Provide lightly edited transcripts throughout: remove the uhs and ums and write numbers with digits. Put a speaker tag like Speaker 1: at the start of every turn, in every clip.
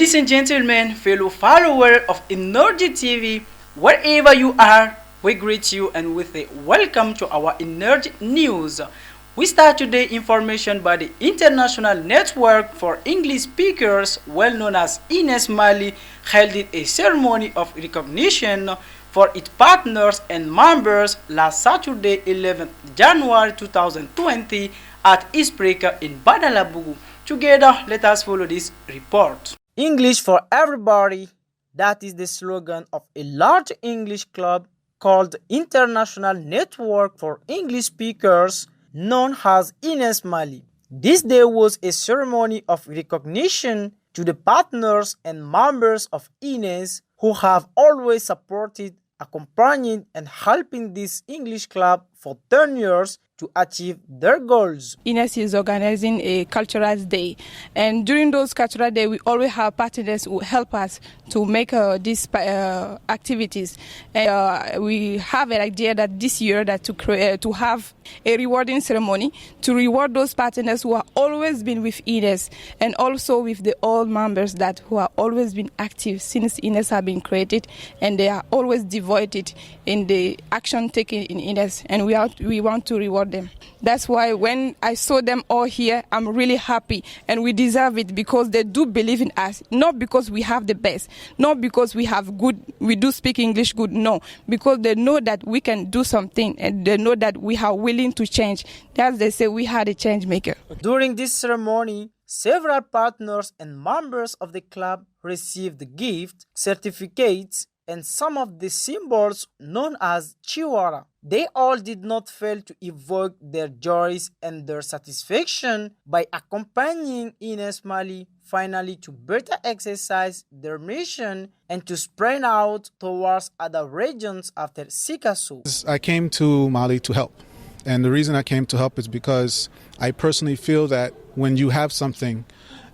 Speaker 1: Ladies and gentlemen, fellow followers of Energie TV, wherever you are, we greet you and with a welcome to our Energie News. We start today information by the International Network for English Speakers, well known as Ines Mali, held a ceremony of recognition for its partners and members last Saturday, 11th January 2020 at Ispreka in Badalabugu. Together, let us follow this report. English for everybody. That is the slogan of a large English club called International Network for English Speakers, known as Ines Mali. This day was a ceremony of recognition to the partners and members of Ines who have always supported, accompanying and helping this English club for 10 years to achieve their goals.
Speaker 2: Ines is organizing a cultural day, and during those cultural days we always have partners who help us to make these activities. And we have an idea that this year that to have a rewarding ceremony to reward those partners who have always been with Ines, and also with the old members that who have always been active since Ines have been created, and they are always devoted in the action taken in Ines, and we want to reward them. That's why when I saw them all here, I'm really happy, and we deserve it because they do believe in us, not because we have the best, not because we do speak English good, no, because they know that we can do something, and they know that we are willing to change. As they say, we had a change maker.
Speaker 1: During this ceremony, several partners and members of the club received gifts, certificates, and some of the symbols known as chihuahua. They all did not fail to evoke their joys and their satisfaction by accompanying Ines Mali finally to better exercise their mission and to spread out towards other regions after Sikasso.
Speaker 3: I came to Mali to help. And the reason I came to help is because I personally feel that when you have something,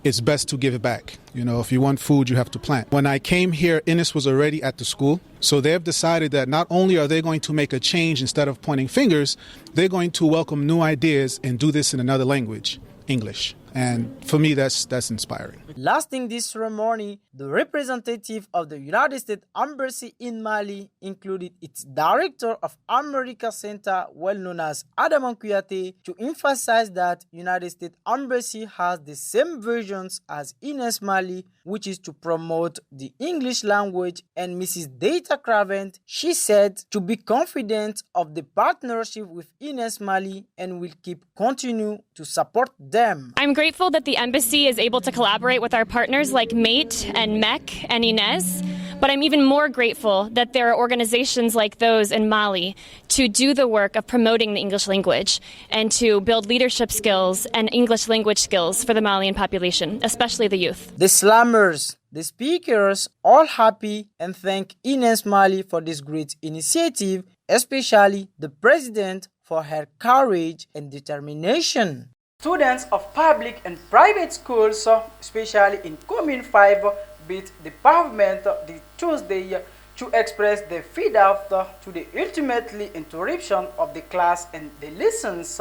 Speaker 3: it's best to give it back. You know, if you want food, you have to plant. When I came here, Ines was already at the school. So they've decided that not only are they going to make a change instead of pointing fingers, they're going to welcome new ideas and do this in another language, English. And for me, that's inspiring.
Speaker 1: Lasting this ceremony, the representative of the United States Embassy in Mali included its Director of America Center, well known as Adam Kuyate, to emphasize that United States Embassy has the same visions as Ines Mali, which is to promote the English language. And Mrs. Data Cravent, she said to be confident of the partnership with Ines Mali and will continue to support them.
Speaker 4: I'm grateful that the embassy is able to collaborate with our partners like MATE and MEC and Ines, but I'm even more grateful that there are organizations like those in Mali to do the work of promoting the English language and to build leadership skills and English language skills for the Malian population, especially the youth.
Speaker 1: The slammers, the speakers, all happy and thank Ines Mali for this great initiative, especially the president for her courage and determination. Students of public and private schools, especially in Commune 5, beat the pavement the Tuesday to express their feedback to the ultimately interruption of the class and the lessons.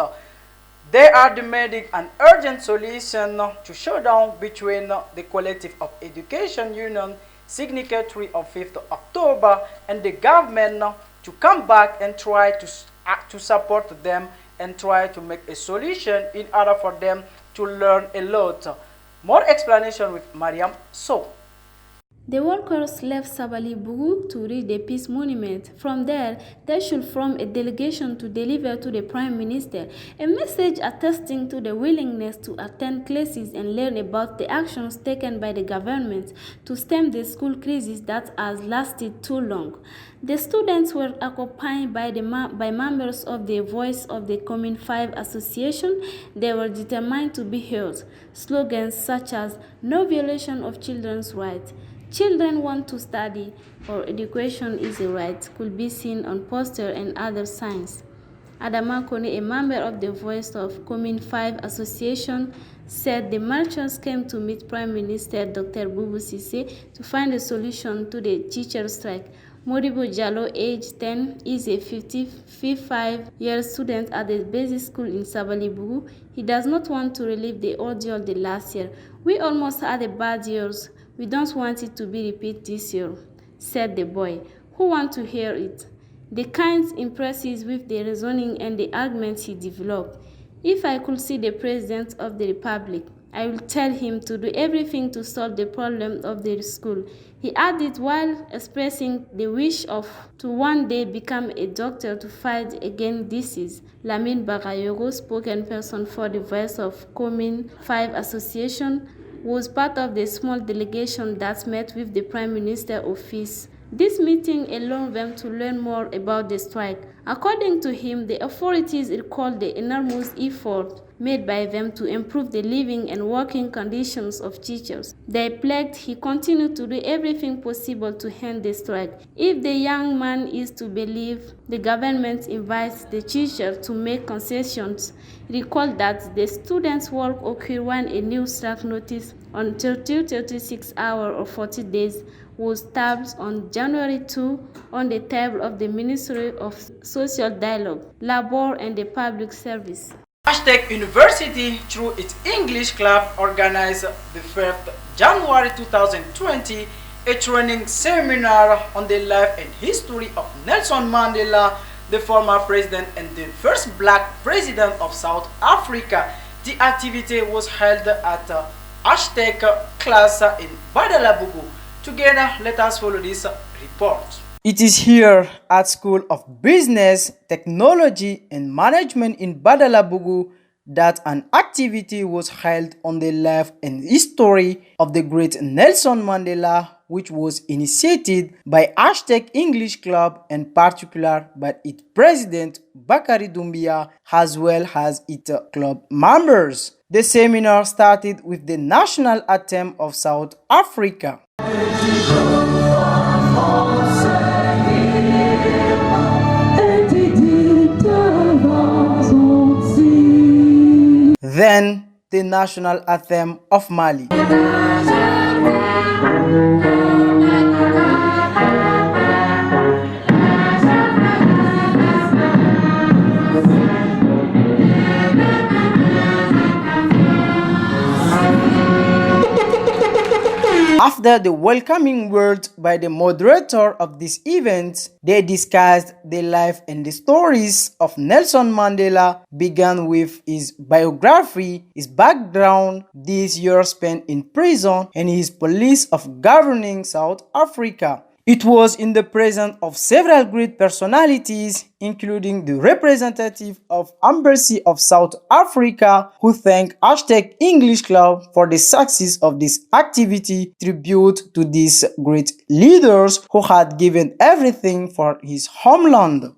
Speaker 1: They are demanding an urgent solution to showdown between the Collective of Education Union signatory of 5th October and the government to come back and try to support them and try to make a solution in order for them to learn a lot. More explanation with Mariam So.
Speaker 5: The workers left Sabalibougou to reach the Peace Monument. From there, they should form a delegation to deliver to the Prime Minister a message attesting to the willingness to attend classes and learn about the actions taken by the government to stem the school crisis that has lasted too long. The students were accompanied by members of the Voice of the Commune 5 Association. They were determined to be heard. Slogans such as "No violation of children's rights," "Children want to study," or "Education is a right" could be seen on posters and other signs. Adama Kone, a member of the Voice of Commune 5 Association, said the marchers came to meet Prime Minister Dr. Boubou Cissé to find a solution to the teacher strike. Modibo Jallo, age 10, is a 55-year student at the basic school in Sabalibougou. He does not want to relive the ordeal the last year. "We almost had a bad years. We don't want it to be repeated this year, said the boy, who want to hear it. The kind impresses with the reasoning and the arguments he developed. If I could see the President of the Republic, I will tell him to do everything to solve the problem of the school. He added while expressing the wish to one day become a doctor to fight against disease. Lamine Bagayoro, spokesperson for the Voice of Commune 5 Association, was part of the small delegation that met with the Prime Minister's office. This meeting allowed them to learn more about the strike. According to him, the authorities recalled the enormous effort made by them to improve the living and working conditions of teachers. They pledged he continued to do everything possible to end the strike. If the young man is to believe, the government invites the teachers to make concessions. Recall that the students' work occurred when a new strike notice on 36 hours or 40 days was tabbed on January 2 on the table of the Ministry of Social Dialogue, Labor and the Public Service.
Speaker 1: Hashtag University, through its English club, organized the 1st January 2020 a training seminar on the life and history of Nelson Mandela, the former president and the first black president of South Africa. The activity was held at Hashtag class in Badalabugu. Together, let us follow this report. It is here at School of Business, Technology and Management in Badalabugu that an activity was held on the life and history of the great Nelson Mandela, which was initiated by Hashtag English Club and particular by its president Bakari Doumbia as well as its club members. The seminar started with the national anthem of South Africa. Then the national anthem of Mali. After the welcoming words by the moderator of this event, they discussed the life and the stories of Nelson Mandela, began with his biography, his background, this year spent in prison, and his policy of governing South Africa. It was in the presence of several great personalities, including the representative of Embassy of South Africa, who thanked Hashtag English Club for the success of this activity, tribute to these great leaders who had given everything for his homeland.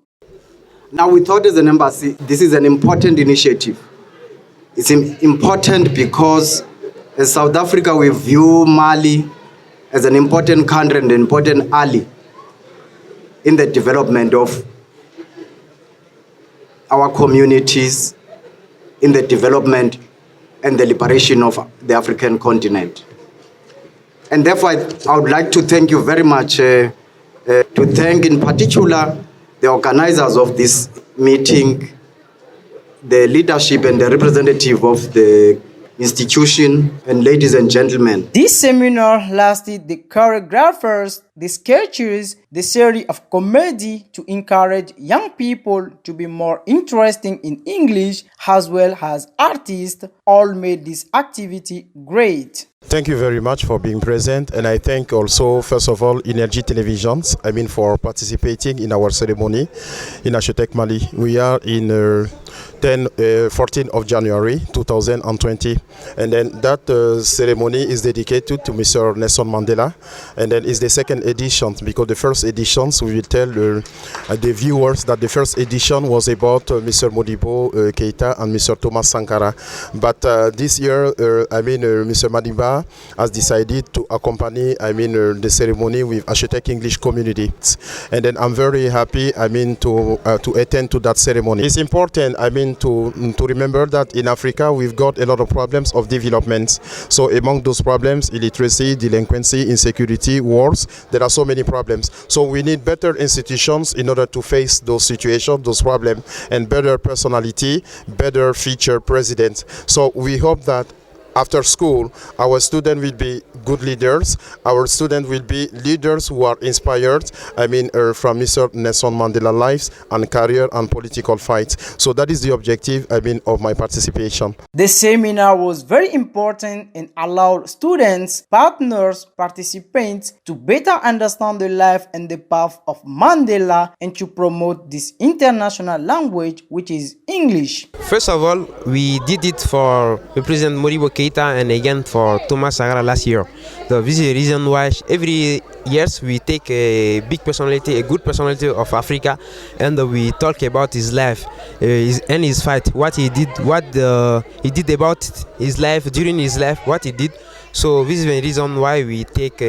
Speaker 6: Now we thought as an embassy, this is an important initiative. It's important because as South Africa, we view Mali as an important country and an important ally in the development of our communities, in the development and the liberation of the African continent. And therefore, I would like to thank you very much, to thank in particular the organizers of this meeting, the leadership and the representative of the institution, and ladies and gentlemen.
Speaker 1: This seminar lasted the choreographers, the sketches, the series of comedy to encourage young people to be more interested in English as well as artists, all made this activity great.
Speaker 7: Thank you very much for being present, and I thank also, first of all, Energie Televisions, for participating in our ceremony in Hashtag Mali. We are in 14th of January 2020, and then that ceremony is dedicated to Mr. Nelson Mandela, and then it's the second edition, because the first editions, we will tell the viewers that the first edition was about Mr. Modibo Keita and Mr. Thomas Sankara, but this year, Mr. Madiba has decided to accompany, the ceremony with Hashtag English community, and then I'm very happy, to attend to that ceremony. It's important, to remember that in Africa we've got a lot of problems of development. So among those problems, illiteracy, delinquency, insecurity, wars, there are so many problems. So we need better institutions in order to face those situations, those problems, and better personality, better future presidents. So we hope that after school, our students will be good leaders. Our students will be leaders who are inspired, from Mr. Nelson Mandela lives and career and political fights. So that is the objective, of my participation.
Speaker 1: The seminar was very important and allowed students, partners, participants to better understand the life and the path of Mandela and to promote this international language, which is English.
Speaker 8: First of all, we did it for President Modibo Keita and again for Thomas Sankara last year. So this is the reason why every year we take a big personality, a good personality of Africa, and we talk about his life and his fight, what he did, he did about his life, during his life, what he did. So this is the reason why we take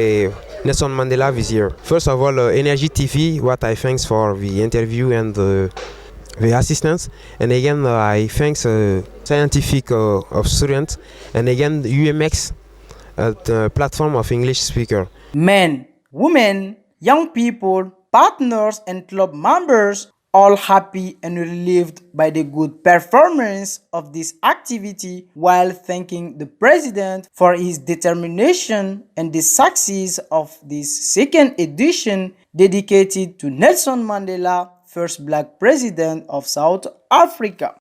Speaker 8: Nelson Mandela this year. First of all, Energie Tv, what I thanks for the interview and the assistance, and again I thanks scientific of students, and again UMX, the platform of English speaker.
Speaker 1: Men, women, young people, partners and club members all happy and relieved by the good performance of this activity, while thanking the president for his determination and the success of this second edition dedicated to Nelson Mandela, first black president of South Africa.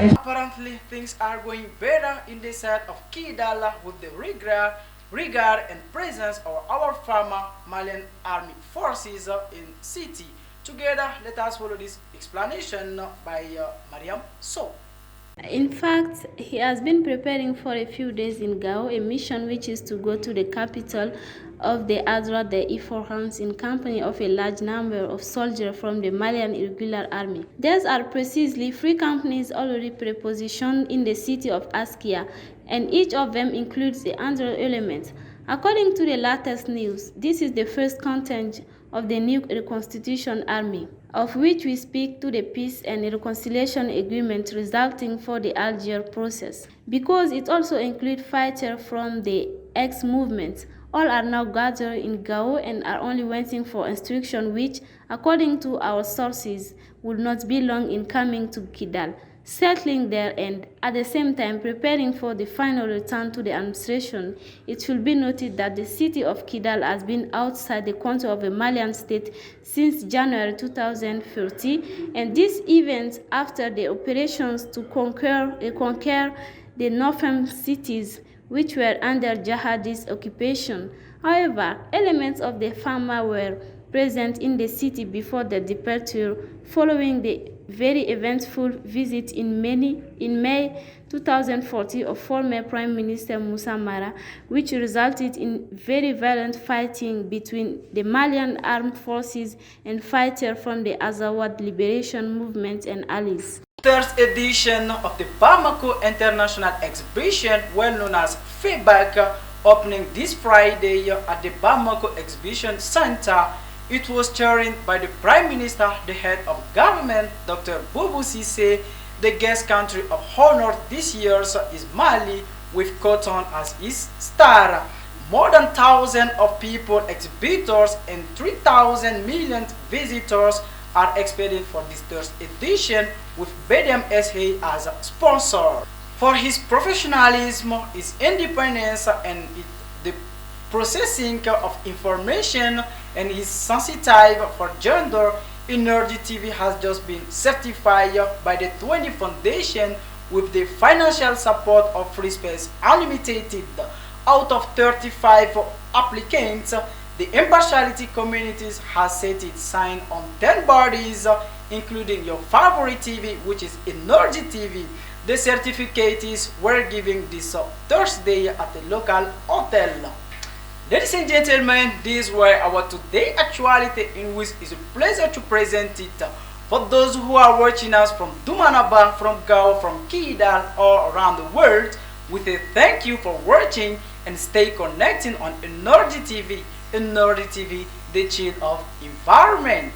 Speaker 1: Apparently, things are going better in the side of Kidal with the regard and presence of our former Malian army forces in city. Together, let us follow this explanation by Mariam So.
Speaker 5: In fact, he has been preparing for a few days in Gao, a mission which is to go to the capital of the Azra, the Iforhans, in company of a large number of soldiers from the Malian Irregular Army. These are precisely 3 companies already prepositioned in the city of Askia, and each of them includes the Android element. According to the latest news, this is the first contingent of the new reconstitution army, of which we speak to the peace and reconciliation agreement resulting for the Algiers process, because it also includes fighters from the X movement. All are now gathered in Gao and are only waiting for instruction, which, according to our sources, will not be long in coming to Kidal, settling there and at the same time preparing for the final return to the administration. It should be noted that the city of Kidal has been outside the control of the Malian state since January 2013, and this event after the operations to conquer the northern cities which were under jihadist occupation. However, elements of the farmer were present in the city before the departure, following the very eventful visit in May 2014 of former Prime Minister Moussa Mara, which resulted in very violent fighting between the Malian armed forces and fighters from the Azawad Liberation Movement and allies.
Speaker 1: Third edition of the Bamako International Exhibition, well known as FEBAC, opening this Friday at the Bamako Exhibition Center. It was chaired by the Prime Minister, the head of government, Dr. Boubou Cissé. The guest country of honor this year is Mali, with cotton as its star. More than 1,000 of people, exhibitors, and 3,000 million visitors are expected for this third edition, with BDM SA as a sponsor. For his professionalism, his independence, and the processing of information, and his sensitive for gender, Energie TV has just been certified by the 20 Foundation with the financial support of Free Space Unlimited. Out of 35 applicants, the impartiality communities has set its sign on 10 bodies, including your favorite TV, which is Energie TV. The certificates were given this Thursday at the local hotel. Ladies and gentlemen, these were our today actuality, in which it's a pleasure to present it. For those who are watching us from Dumanaba, from Gao, from Kidal, or around the world, we say thank you for watching and stay connected on Energie TV. Energie TV, the chill of environment.